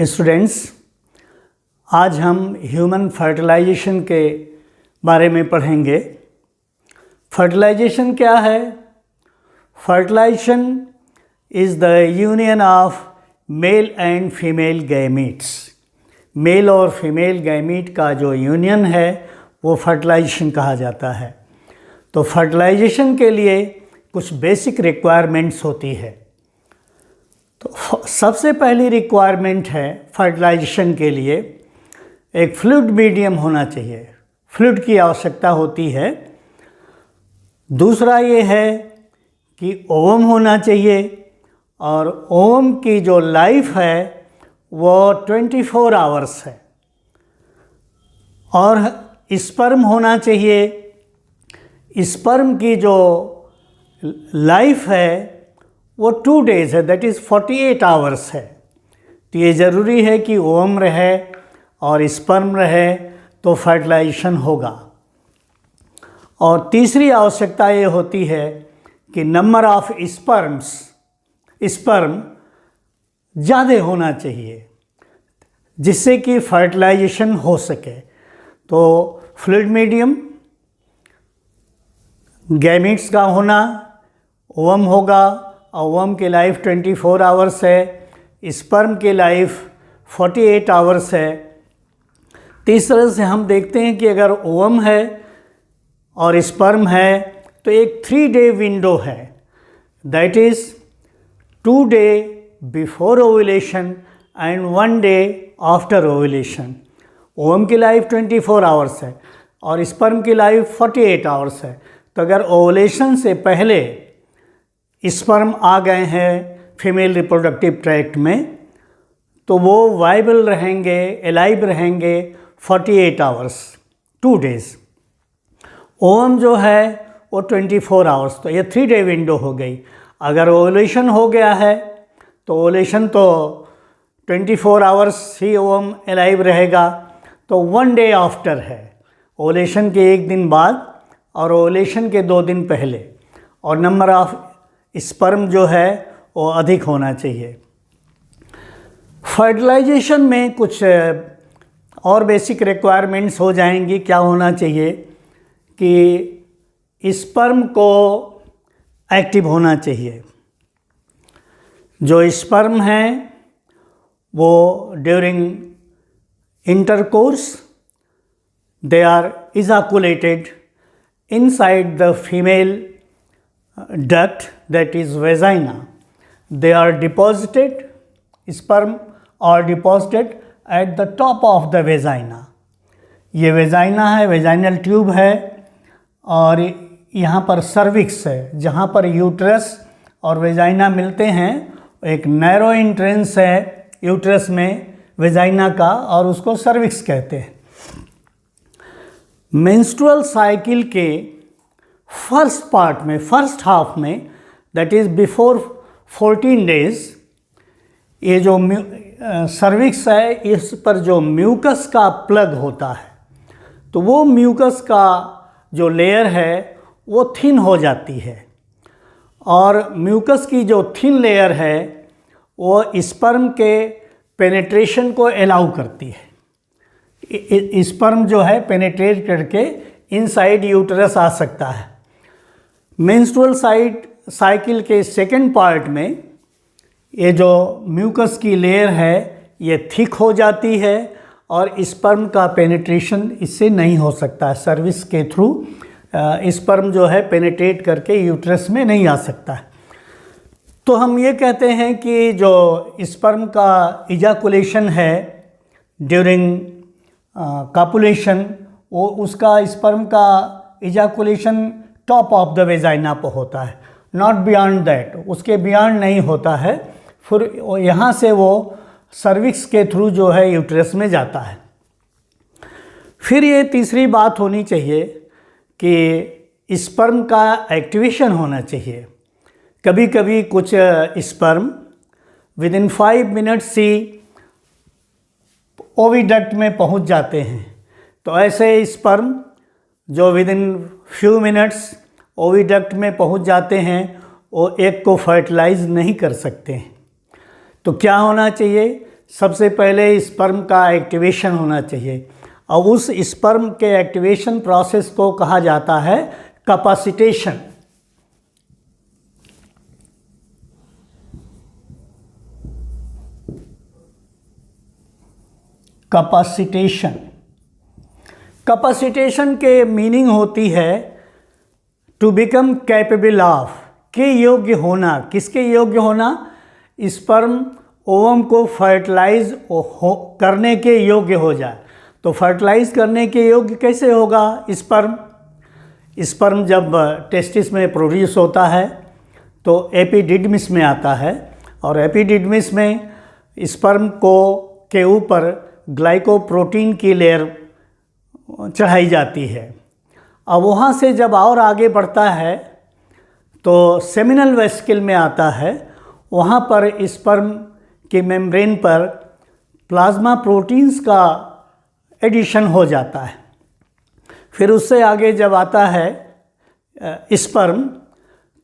Students, आज हम human fertilisation के बारे में पढ़ेंगे। फर्टिलाइजेशन क्या है? Fertilisation is the union of male and female gametes. Male और फीमेल गैमीट का जो यूनियन है वो फर्टिलाइजेशन कहा जाता है। तो फर्टिलाइजेशन के लिए कुछ बेसिक रिक्वायरमेंट्स होती है। तो सबसे पहली रिक्वायरमेंट है फर्टिलाइजेशन के लिए एक फ्लूइड मीडियम होना चाहिए। फ्लूइड की आवश्यकता होती है। दूसरा ये है कि ओवम होना चाहिए और ओवम की जो लाइफ है वो 24 आवर्स है। और स्पर्म होना चाहिए। स्पर्म की जो लाइफ है वो 2 डेज़ है, दैट इज़ 48 आवर्स है। तो ये ज़रूरी है कि ओवम रहे और स्पर्म रहे तो फर्टिलाइजेशन होगा। और तीसरी आवश्यकता ये होती है कि नंबर ऑफ स्पर्म ज़्यादा होना चाहिए जिससे कि फर्टिलाइजेशन हो सके। तो फ्लूइड मीडियम, गैमीट्स का होना, ओवम होगा, ओवम की लाइफ 24 आवर्स है, स्पर्म की लाइफ 48 आवर्स है। इस तरह से हम देखते हैं कि अगर ओवम है और स्पर्म है तो एक 3 डे विंडो है, that is 2 day before ovulation and 1 day after ovulation. Ovum की लाइफ 24 आवर्स है और स्पर्म की लाइफ 48 आवर्स है। तो अगर ओव्यूलेशन से पहले स्पर्म आ गए हैं फीमेल रिप्रोडक्टिव ट्रैक्ट में तो वो वाइबल रहेंगे, एलाइव रहेंगे 48 आवर्स, 2 डेज़। ओवम जो है वो 24 आवर्स, तो ये 3 डे विंडो हो गई। अगर ओव्यूलेशन हो गया है तो ओव्यूलेशन तो 24 आवर्स ही ओवम एलाइव रहेगा, तो 1 डे आफ्टर है, ओव्यूलेशन के 1 दिन बाद और ओव्यूलेशन के 2 दिन पहले। और नंबर ऑफ स्पर्म जो है वो अधिक होना चाहिए। फर्टिलाइजेशन में कुछ और बेसिक रिक्वायरमेंट्स हो जाएंगी। क्या होना चाहिए कि स्पर्म को एक्टिव होना चाहिए। जो स्पर्म हैं वो during intercourse they are ejaculated inside the female duct, that is vagina. They are deposited, sperm are deposited at the top of the vagina. ये वेजाइना है, वेजाइनल ट्यूब है और यहाँ पर सर्विक्स है जहाँ पर यूट्रस और वेजाइना मिलते हैं। एक नैरो एंट्रेंस है यूट्रस में वेजाइना का और उसको सर्विक्स कहते हैं। मेंस्ट्रुअल साइकिल के फर्स्ट पार्ट में, फर्स्ट हाफ में, दैट इज़ बिफोर 14 डेज़, ये जो सर्विक्स है इस पर जो म्यूकस का प्लग होता है तो वो म्यूकस का जो लेयर है वो थिन हो जाती है और म्यूकस की जो थिन लेयर है वो स्पर्म के पेनिट्रेशन को अलाउ करती है। स्पर्म जो है पेनिट्रेट करके इनसाइड यूट्रस आ सकता है। मेंस्ट्रुअल साइकिल के सेकंड पार्ट में ये जो म्यूकस की लेयर है ये थिक हो जाती है और स्पर्म का पेनिट्रेशन इससे नहीं हो सकता है। सर्विस के थ्रू स्पर्म जो है पेनिट्रेट करके यूट्रस में नहीं आ सकता है। तो हम ये कहते हैं कि जो स्पर्म का इजाकुलेशन है ड्यूरिंग कॉपुलेशन, वो उसका स्पर्म का ejaculation top of the vagina पर होता है, नॉट बियॉन्ड दैट, उसके बियॉन्ड नहीं होता है। फिर यहाँ से वो सर्विक्स के थ्रू जो है यूट्रस में जाता है। फिर ये तीसरी बात होनी चाहिए कि स्पर्म का एक्टिवेशन होना चाहिए। कभी कभी कुछ स्पर्म विदिन 5 मिनट्स ही ओविडक्ट में पहुंच जाते हैं। तो ऐसे स्पर्म जो विदिन फ्यू मिनट्स ओविडक्ट में पहुंच जाते हैं वो एग को फर्टिलाइज नहीं कर सकते हैं। तो क्या होना चाहिए? सबसे पहले स्पर्म का एक्टिवेशन होना चाहिए और उस स्पर्म के एक्टिवेशन प्रोसेस को कहा जाता है कैपेसिटेशन। कैपेसिटेशन कैपेसिटेशन के मीनिंग होती है टू बिकम कैपेबल ऑफ, के योग्य होना। किसके योग्य होना? स्पर्म ओवम को फर्टिलाइज करने के योग्य हो जाए। तो फर्टिलाइज करने के योग्य कैसे होगा स्पर्म? स्पर्म जब टेस्टिस में प्रोड्यूस होता है तो एपिडिडमिस में आता है और एपिडिडमिस में स्पर्म को के ऊपर ग्लाइकोप्रोटीन की लेयर चढ़ाई जाती है। अब वहाँ से जब और आगे बढ़ता है तो सेमिनल वेसिकल में आता है। वहाँ पर स्पर्म के मेम्ब्रेन पर प्लाज्मा प्रोटीन्स का एडिशन हो जाता है। फिर उससे आगे जब आता है स्पर्म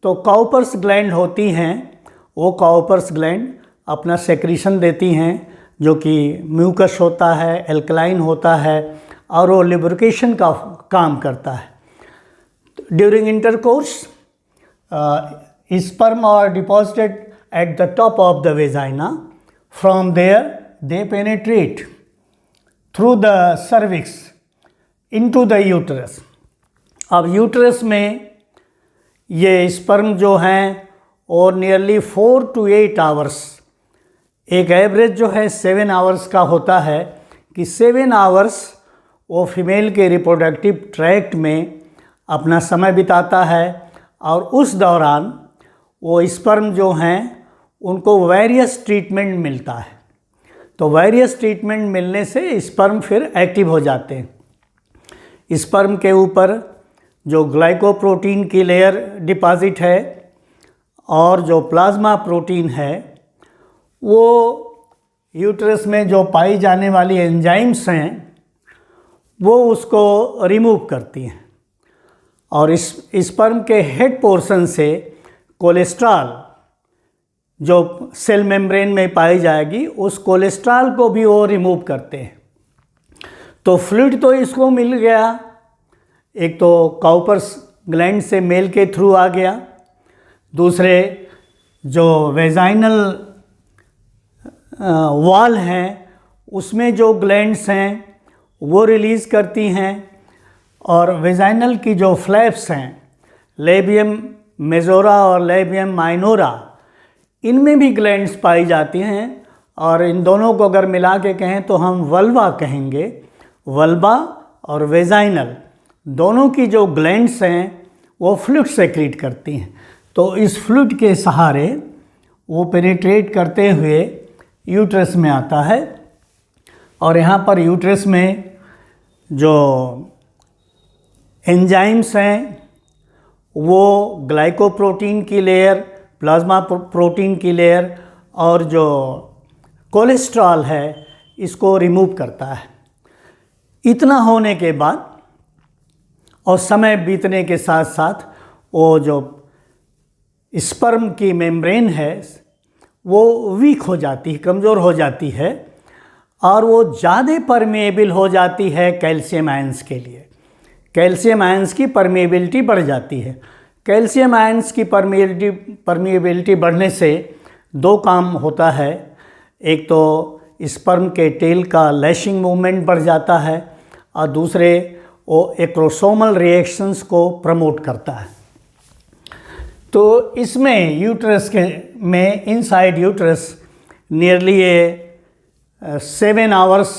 तो काउपर्स ग्लैंड होती हैं। वो काउपर्स ग्लैंड अपना सेक्रीशन देती हैं जो कि म्यूकस होता है, एल्कलाइन होता है और वो लिब्रिकेशन का काम करता है। During intercourse sperm are deposited at the top of the vagina. From there they penetrate through the cervix into the uterus. अब यूट्रस में ये स्पर्म जो हैं और नियरली 4 to 8 आवर्स, एक एवरेज जो है 7 आवर्स का होता है कि 7 आवर्स वो फीमेल के रिप्रोडक्टिव ट्रैक्ट में अपना समय बिताता है और उस दौरान वो स्पर्म जो हैं उनको वेरियस ट्रीटमेंट मिलता है। तो वेरियस ट्रीटमेंट मिलने से स्पर्म फिर एक्टिव हो जाते हैं। स्पर्म के ऊपर जो ग्लाइकोप्रोटीन की लेयर डिपॉजिट है और जो प्लाज्मा प्रोटीन है वो यूट्रस में जो पाई जाने वाली एंजाइम्स हैं वो उसको रिमूव करती हैं और इस स्पर्म के हेड पोर्शन से कोलेस्ट्रॉल जो सेल मेम्ब्रेन में पाई जाएगी उस कोलेस्ट्रॉल को भी वो रिमूव करते हैं। तो फ्लूइड तो इसको मिल गया, एक तो काउपर्स ग्लैंड से मेल के थ्रू आ गया, दूसरे जो वेजाइनल वॉल हैं उसमें जो ग्लैंड्स हैं वो रिलीज़ करती हैं और वेजाइनल की जो फ्लैप्स हैं लेबियम मेजोरा और लेबियम माइनोरा इनमें भी ग्लैंड्स पाई जाती हैं और इन दोनों को अगर मिला के कहें तो हम वल्वा कहेंगे। वल्वा और वेजाइनल दोनों की जो ग्लैंड्स हैं वो फ्लूइड सेक्रीट करती हैं। तो इस फ्लूइड के सहारे वो पेनिट्रेट करते हुए यूट्रस में आता है और यहाँ पर यूट्रस में जो एंजाइम्स हैं वो ग्लाइकोप्रोटीन की लेयर, प्लाज्मा प्रोटीन की लेयर और जो कोलेस्ट्रॉल है इसको रिमूव करता है। इतना होने के बाद और समय बीतने के साथ साथ वो जो स्पर्म की मेम्ब्रेन है वो वीक हो जाती है, कमज़ोर हो जाती है और वो ज़्यादा परमेएबल हो जाती है कैल्शियम आयंस के लिए। कैल्शियम आयंस की परमेबिलिटी बढ़ जाती है। कैल्शियम आयंस की परमेबिलिटी बढ़ने से दो काम होता है, एक तो स्पर्म के टेल का लैशिंग मूवमेंट बढ़ जाता है और दूसरे वो एक्रोसोमल रिएक्शंस को प्रमोट करता है। तो इसमें यूट्रस के में inside uterus nearly 7 hours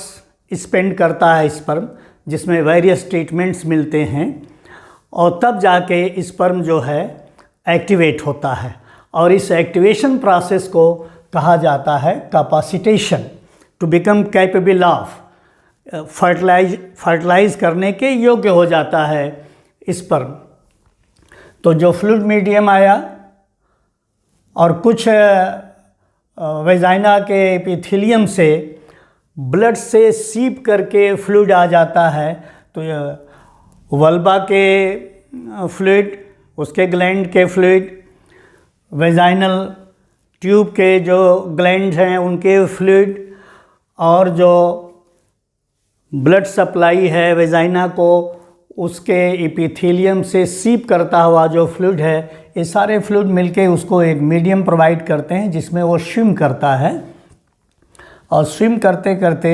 spend करता है स्पर्म, जिसमें वेरियस ट्रीटमेंट्स मिलते हैं और तब जाके स्पर्म जो है एक्टिवेट होता है और इस एक्टिवेशन प्रोसेस को कहा जाता है capacitation, to become capable of, fertilise करने के योग्य हो जाता है स्पर्म। तो जो फ्लूइड मीडियम आया और कुछ वेजाइना के एपिथेलियम से ब्लड से सीप करके फ्लूइड आ जाता है। तो वल्बा के फ्लूइड, उसके ग्लैंड के फ्लूइड, वेजाइनल ट्यूब के जो ग्लैंड हैं उनके फ्लूइड और जो ब्लड सप्लाई है वेजाइना को, उसके एपिथेलियम से सीप करता हुआ जो फ्लूइड है, ये सारे फ्लूइड मिलके उसको एक मीडियम प्रोवाइड करते हैं जिसमें वो स्विम करता है। और स्विम करते करते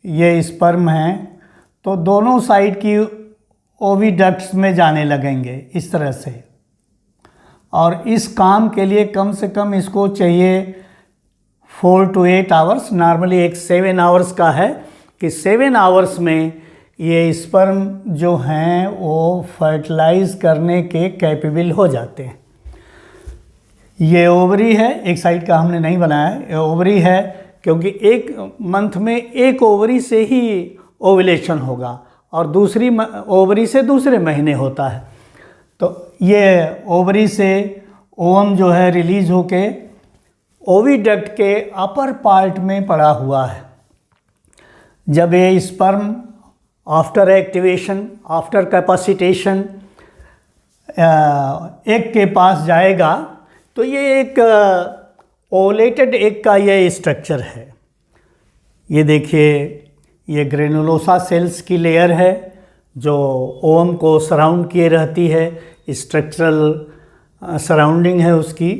ये स्पर्म हैं तो दोनों साइड की ओविडक्ट्स में जाने लगेंगे इस तरह से। और इस काम के लिए कम से कम इसको चाहिए 4 to 8 आवर्स। नॉर्मली एक 7 आवर्स का है कि 7 आवर्स में ये स्पर्म जो हैं वो फर्टिलाइज करने के कैपेबल हो जाते हैं। ये ओवरी है, एक साइड का हमने नहीं बनाया है, ये ओवरी है क्योंकि एक मंथ में एक ओवरी से ही ओवुलेशन होगा और दूसरी ओवरी से दूसरे महीने होता है। तो ये ओवरी से ओवम जो है रिलीज होके ओविडक्ट के अपर पार्ट में पड़ा हुआ है। जब ये sperm after activation, after capacitation egg के पास जाएगा तो ये एक ओवलेटेड एग का ये स्ट्रक्चर है। ये देखिए, ये ग्रेनुलोसा सेल्स की लेयर है जो ओवम को सराउंड किए रहती है, स्ट्रक्चरल सराउंडिंग है उसकी।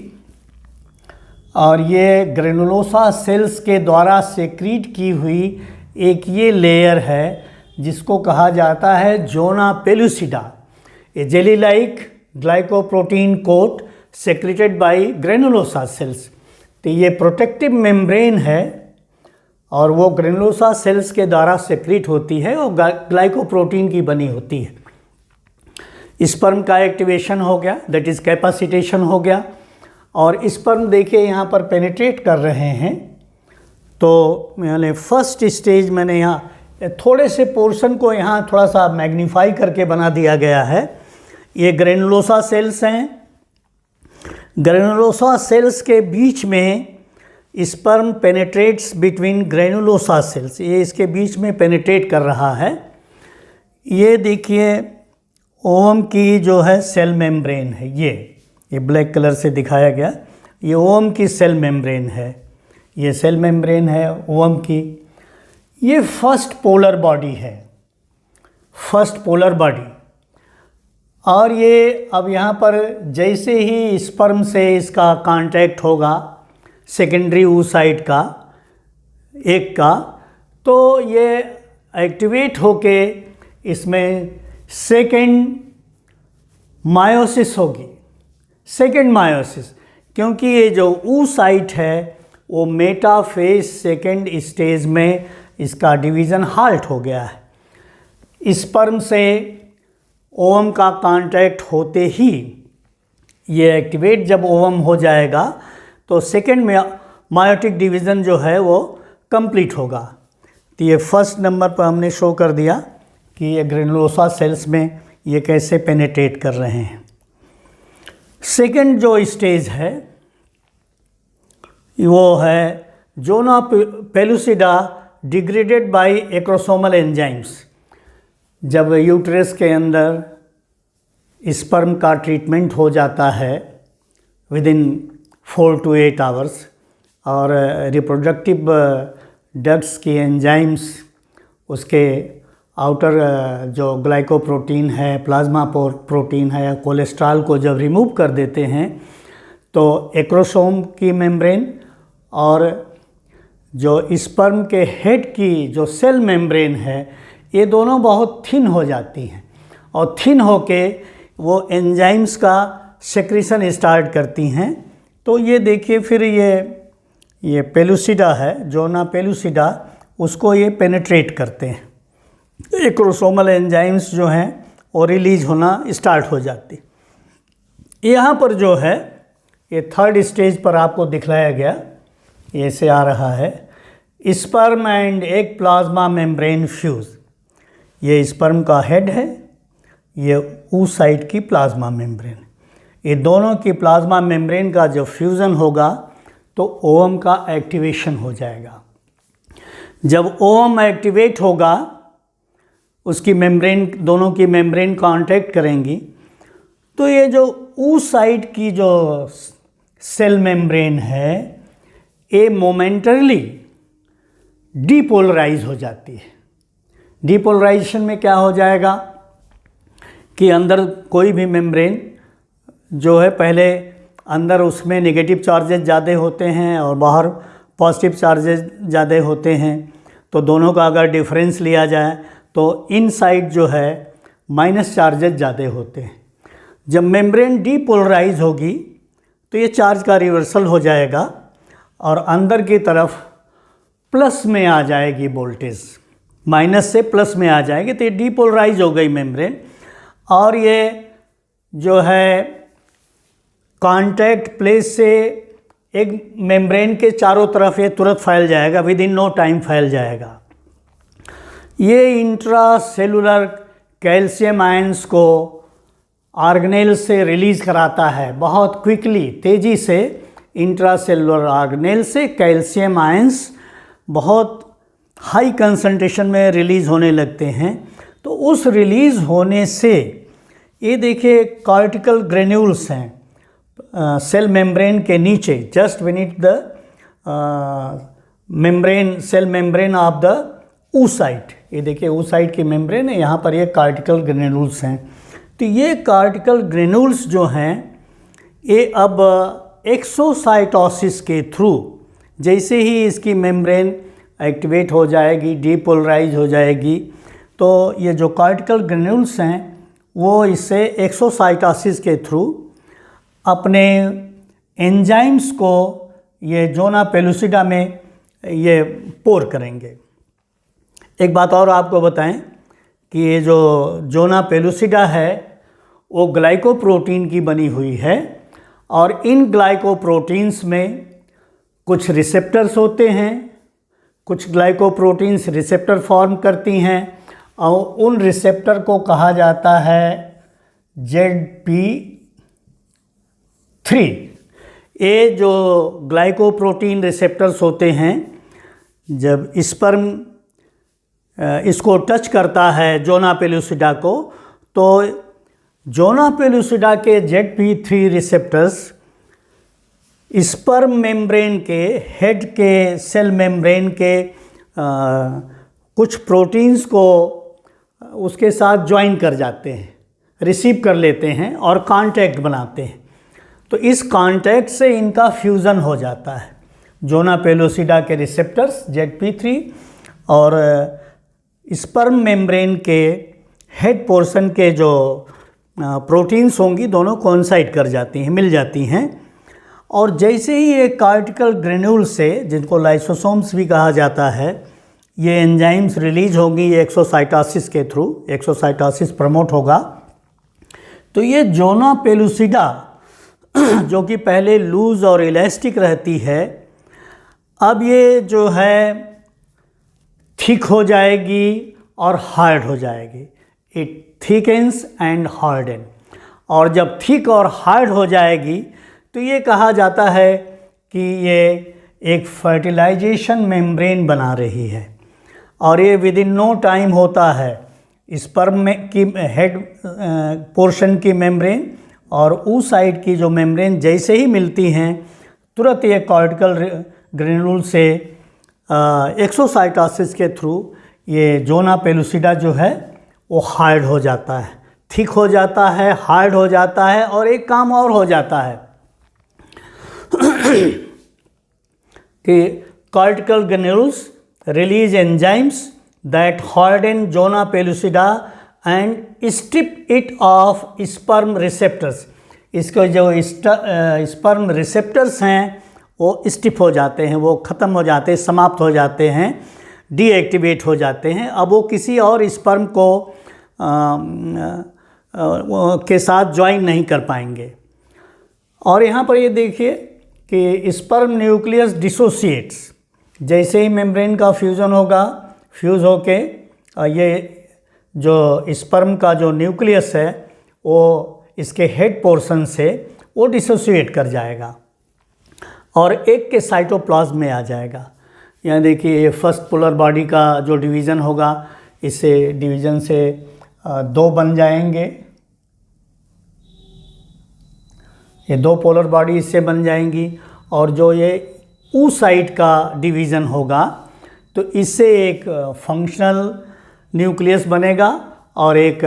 और ये ग्रेनुलोसा सेल्स के द्वारा सेक्रीट की हुई एक ये लेयर है जिसको कहा जाता है zona pellucida, a jelly like glycoprotein coat secreted by granulosa cells. तो ये प्रोटेक्टिव मेम्ब्रेन है और वो ग्रेनुलोसा सेल्स के द्वारा सेक्रीट होती है और ग्लाइकोप्रोटीन की बनी होती है। स्पर्म का एक्टिवेशन हो गया, दैट इज़ कैपेसिटेशन हो गया। और स्पर्म देखिए यहाँ पर पेनिट्रेट कर रहे हैं। तो मैंने फर्स्ट स्टेज मैंने यहाँ थोड़े से पोर्शन को यहाँ थोड़ा सा मैग्नीफाई करके बना दिया गया है। ये ग्रेनुलोसा सेल्स हैं। ग्रेनुलोसा सेल्स के बीच में sperm penetrates between granulosa cells, ये इसके बीच में पेनिट्रेट कर रहा है। ये देखिए ओवम की जो है सेल मेम्ब्रेन है, ये ब्लैक कलर से दिखाया गया, ये ओवम की सेल मेम्ब्रेन है। ये सेल मेम्ब्रेन है ओवम की। ये फर्स्ट पोलर बॉडी है, फर्स्ट पोलर बॉडी। और ये अब यहाँ पर जैसे ही स्पर्म से इसका कांटेक्ट होगा सेकेंडरी oocyte का, एग का, तो ये एक्टिवेट होके इसमें सेकेंड मायोसिस होगी, सेकेंड मायोसिस। क्योंकि ये जो oocyte है वो मेटाफेज सेकेंड स्टेज में इसका डिवीज़न हाल्ट हो गया है। स्पर्म से ओवम का कांटेक्ट होते ही ये एक्टिवेट जब ओवम हो जाएगा तो सेकेंड में मायोटिक डिवीज़न जो है वो कंप्लीट होगा। तो ये फर्स्ट नंबर पर हमने शो कर दिया कि ये ग्रेनुलोसा सेल्स में ये कैसे पेनिट्रेट कर रहे हैं। सेकेंड जो स्टेज है वो है zona pellucida degraded by acrosomal enzymes. जब यूट्रस के अंदर स्पर्म का ट्रीटमेंट हो जाता है विदिन 4 to 8 आवर्स और रिप्रोडक्टिव डक्ट्स की एंजाइम्स उसके आउटर जो ग्लाइकोप्रोटीन है, प्लाज्मा प्रोटीन है या कोलेस्ट्रॉल को जब रिमूव कर देते हैं तो एक्रोसोम की मेम्ब्रेन और जो स्पर्म के हेड की जो सेल मेम्ब्रेन है ये दोनों बहुत थिन हो जाती हैं और थिन होके वो एंजाइम्स का सेक्रीशन स्टार्ट करती हैं। तो ये देखिए फिर ये पेलुसिडा है, जोना पेलुसिडा, उसको ये पेनिट्रेट करते हैं। एक्रोसोमल एंजाइम्स जो हैं वो रिलीज होना स्टार्ट हो जाती। यहाँ पर जो है ये थर्ड स्टेज पर आपको दिखलाया गया, ये से आ रहा है sperm and egg plasma membrane fuse. ये स्पर्म का हेड है, ये oocyte की प्लाज्मा मेम्ब्रेन। ये दोनों की प्लाज्मा मेम्ब्रेन का जब फ्यूज़न होगा तो ओवम का एक्टिवेशन हो जाएगा। जब ओवम एक्टिवेट होगा उसकी मेम्ब्रेन, दोनों की मेम्ब्रेन कांटेक्ट करेंगी तो ये जो oocyte की जो सेल मेम्ब्रेन है ये मोमेंटरली डीपोलराइज हो जाती है। डीपोलराइजेशन में क्या हो जाएगा कि अंदर कोई भी मेम्ब्रेन जो है, पहले अंदर उसमें नेगेटिव चार्जेस ज़्यादा होते हैं और बाहर पॉजिटिव चार्जेस ज़्यादा होते हैं। तो दोनों का अगर डिफरेंस लिया जाए तो इनसाइड जो है माइनस चार्जेस ज़्यादा होते हैं। जब मेम्ब्रेन डीपोलराइज होगी तो ये चार्ज का रिवर्सल हो जाएगा और अंदर की तरफ प्लस में आ जाएगी वोल्टेज, माइनस से प्लस में आ जाएगी। तो ये डीपोलराइज हो गई मेम्ब्रेन और ये जो है कांटेक्ट प्लेस से एक मेम्ब्रेन के चारों तरफ ये तुरंत फैल जाएगा, विद इन नो टाइम फैल जाएगा। ये इंट्रासेलुलर कैल्शियम आयंस को ऑर्गेनेल से रिलीज़ कराता है बहुत क्विकली, तेज़ी से। इंट्रासेलुलर ऑर्गेनेल से कैल्शियम आयंस बहुत हाई कंसंट्रेशन में रिलीज़ होने लगते हैं। तो उस रिलीज़ होने से ये देखिए कॉर्टिकल ग्रेन्यूल्स हैं सेल मेम्ब्रेन के नीचे, just beneath the membrane, cell membrane of the oocyte। ये देखिए oocyte की मेम्ब्रेन है, यहाँ पर ये कॉर्टिकल ग्रेन्यूल्स हैं। तो ये कॉर्टिकल ग्रेन्यूल्स जो हैं ये अब एक्सोसाइटोसिस के थ्रू, जैसे ही इसकी मेम्ब्रेन एक्टिवेट हो जाएगी, डीपोलराइज हो जाएगी, तो ये जो कॉर्टिकल ग्रेन्यूल्स हैं वो इससे एक्सोसाइटोसिस के थ्रू अपने एंजाइम्स को ये जोना पेलुसिडा में ये पोर करेंगे। एक बात और आपको बताएं कि ये जो जोना पेलुसिडा है वो ग्लाइकोप्रोटीन की बनी हुई है और इन ग्लाइकोप्रोटीन्स में कुछ रिसेप्टर्स होते हैं, कुछ ग्लाइकोप्रोटीन्स रिसेप्टर फॉर्म करती हैं और उन रिसेप्टर को कहा जाता है ZP3। ये जो ग्लाइकोप्रोटीन रिसेप्टर्स होते हैं, जब स्पर्म इसको टच करता है जोना पेलुसिडा को, तो जोना पेलुसिडा के ZP3 रिसेप्टर्स स्पर्म मेम्ब्रेन के हेड के सेल मेम्ब्रेन के कुछ प्रोटीन्स को उसके साथ ज्वाइन कर जाते हैं, रिसीव कर लेते हैं और कांटेक्ट बनाते हैं। तो इस कांटेक्ट से इनका फ्यूज़न हो जाता है। जोना पेलुसिडा के रिसेप्टर्स ZP3 और स्पर्म मेम्ब्रेन के हेड पोर्शन के जो प्रोटीन्स होंगी, दोनों कोइंसाइड कर जाती हैं, मिल जाती हैं। और जैसे ही ये कॉर्टिकल ग्रेन्यूल से, जिनको लाइसोसोम्स भी कहा जाता है, ये एंजाइम्स रिलीज होंगी एक्सोसाइटोसिस के थ्रू, एक्सोसाइटोसिस प्रमोट होगा, तो ये जोना पेलुसिडा जो कि पहले लूज और इलास्टिक रहती है, अब ये जो है थिक हो जाएगी और हार्ड हो जाएगी। It thickens and harden. और जब थिक और हार्ड हो जाएगी तो ये कहा जाता है कि ये एक फर्टिलाइजेशन मेम्ब्रेन बना रही है और ये विद इन नो टाइम होता है। स्पर्म में की हेड पोर्शन की मेम्ब्रेन और oocyte की जो मेम्ब्रेन जैसे ही मिलती हैं, तुरंत ये कॉर्टिकल ग्रेन्यूल से एक्सोसाइटोसिस के थ्रू ये जोना पेलुसिडा जो है वो हार्ड हो जाता है, थिक हो जाता है, हार्ड हो जाता है। और एक काम और हो जाता है कि cortical granules release enzymes that harden zona pellucida and strip it off sperm receptors. इसके जो स्पर्म रिसेप्टर्स हैं वो स्टिफ हो जाते हैं, वो ख़त्म हो जाते हैं, समाप्त हो जाते हैं, डीएक्टिवेट हो जाते हैं। अब वो किसी और स्पर्म को के साथ ज्वाइन नहीं कर पाएंगे। और यहाँ पर ये देखिए कि स्पर्म न्यूक्लियस डिसोसिएट्स, जैसे ही मेम्ब्रेन का फ्यूज़न होगा, फ्यूज़ होके ये जो स्पर्म का जो न्यूक्लियस है वो इसके हेड पोर्शन से वो डिसोसिएट कर जाएगा और एक के साइटोप्लाज्म में आ जाएगा। यहाँ देखिए ये फर्स्ट पोलर बॉडी का जो डिवीज़न होगा, इससे डिवीज़न से दो बन जाएंगे, ये दो पोलर बॉडी इससे बन जाएंगी। और जो ये oocyte का डिवीज़न होगा, तो इससे एक फंक्शनल न्यूक्लियस बनेगा और एक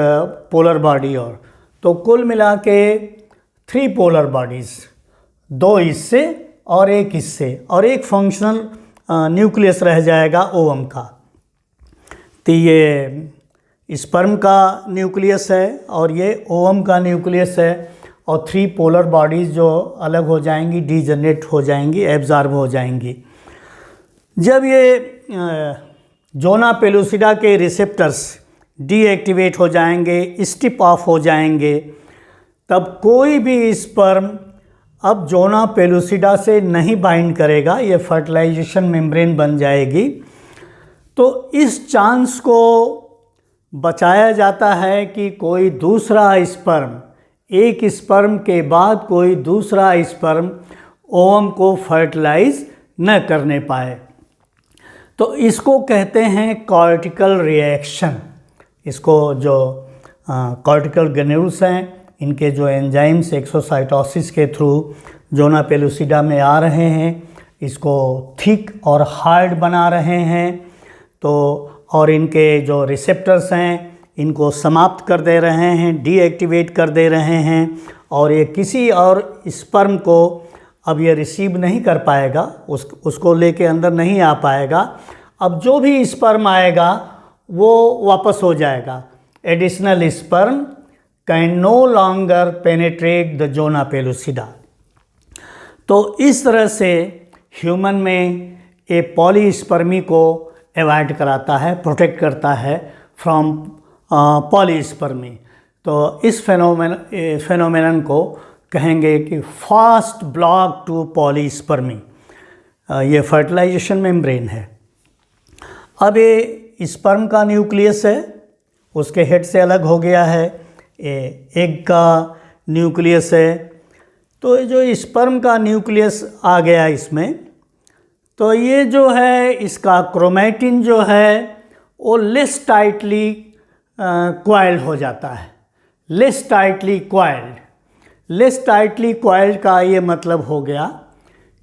पोलर बॉडी और, तो कुल मिला के 3 पोलर बॉडीज़, 2 इससे और एक इससे, और एक फंक्शनल न्यूक्लियस रह जाएगा ओवम का। तो ये स्पर्म का न्यूक्लियस है और ये ओवम का न्यूक्लियस है, और 3 पोलर बॉडीज़ जो अलग हो जाएंगी, डीजनरेट हो जाएंगी, एब्जॉर्ब हो जाएंगी। जब ये जोना पेलुसिडा के रिसेप्टर्स डीएक्टिवेट हो जाएंगे, स्टिप ऑफ हो जाएंगे, तब कोई भी स्पर्म अब जोना पेलुसिडा से नहीं बाइंड करेगा, ये फर्टिलाइजेशन मेम्ब्रेन बन जाएगी। तो इस चांस को बचाया जाता है कि कोई दूसरा स्पर्म, एक स्पर्म के बाद कोई दूसरा स्पर्म ओवम को फर्टिलाइज न करने पाए। तो इसको कहते हैं कॉर्टिकल रिएक्शन। इसको जो कॉर्टिकल ग्रेन्यूल्स हैं, इनके जो एंजाइम्स एक्सोसाइटोसिस के थ्रू जोना पेलुसिडा में आ रहे हैं, इसको थिक और हार्ड बना रहे हैं। तो और इनके जो रिसेप्टर्स हैं, इनको समाप्त कर दे रहे हैं, डीएक्टिवेट कर दे रहे हैं, और ये किसी और स्पर्म को अब ये रिसीव नहीं कर पाएगा, उसको लेके अंदर नहीं आ पाएगा। अब जो भी स्पर्म आएगा वो वापस हो जाएगा। Additional sperm can no longer penetrate the zona pellucida. तो इस तरह से ह्यूमन में ये पॉलीस्पर्मी को अवॉइड कराता है, प्रोटेक्ट करता है फ्रॉम पॉलीस्पर्मी। तो इस फेनोमेनन को कहेंगे कि फास्ट ब्लॉक टू पॉलीस्पर्मी। ये फर्टिलाइजेशन मेम्ब्रेन है। अब ये स्पर्म का न्यूक्लियस है, उसके हेड से अलग हो गया है। ये एग का न्यूक्लियस है। तो ये जो स्पर्म का न्यूक्लियस आ गया इसमें, तो ये जो है इसका क्रोमैटिन जो है वो लेस टाइटली क्वाइल्ड हो जाता है। लेस टाइटली क्वाइल्ड का ये मतलब हो गया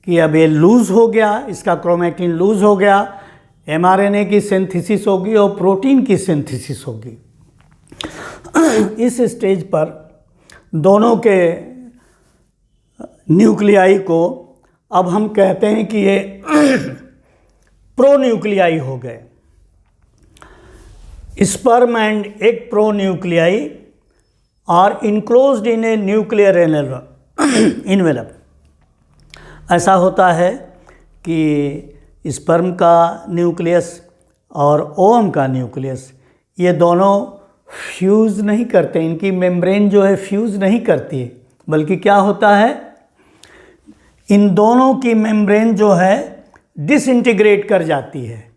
कि अब ये लूज़ हो गया, इसका क्रोमैटिन लूज़ हो गया, एमआरएनए की सिंथेसिस होगी और प्रोटीन की सिंथेसिस होगी। इस स्टेज पर दोनों के न्यूक्लियाई को अब हम कहते हैं कि ये प्रोन्यूक्लियाई हो गए। Sperm and egg pronuclei are enclosed in a nuclear envelope. ऐसा होता है कि स्पर्म का न्यूक्लियस और ओवम का न्यूक्लियस ये दोनों फ्यूज़ नहीं करते, इनकी मेम्ब्रेन जो है फ्यूज़ नहीं करती है, बल्कि क्या होता है, इन दोनों की मेम्ब्रेन जो है डिसइंटीग्रेट कर जाती है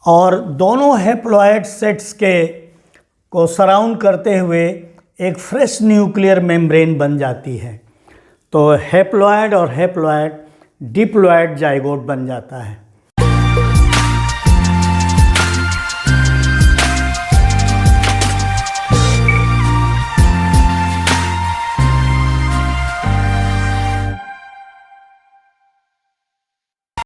और दोनों हैप्लॉइड सेट्स को सराउंड करते हुए एक फ्रेश न्यूक्लियर मेम्ब्रेन बन जाती है। तो हैप्लॉइड और हैप्लॉइड डिप्लॉइड जाइगोट बन जाता है।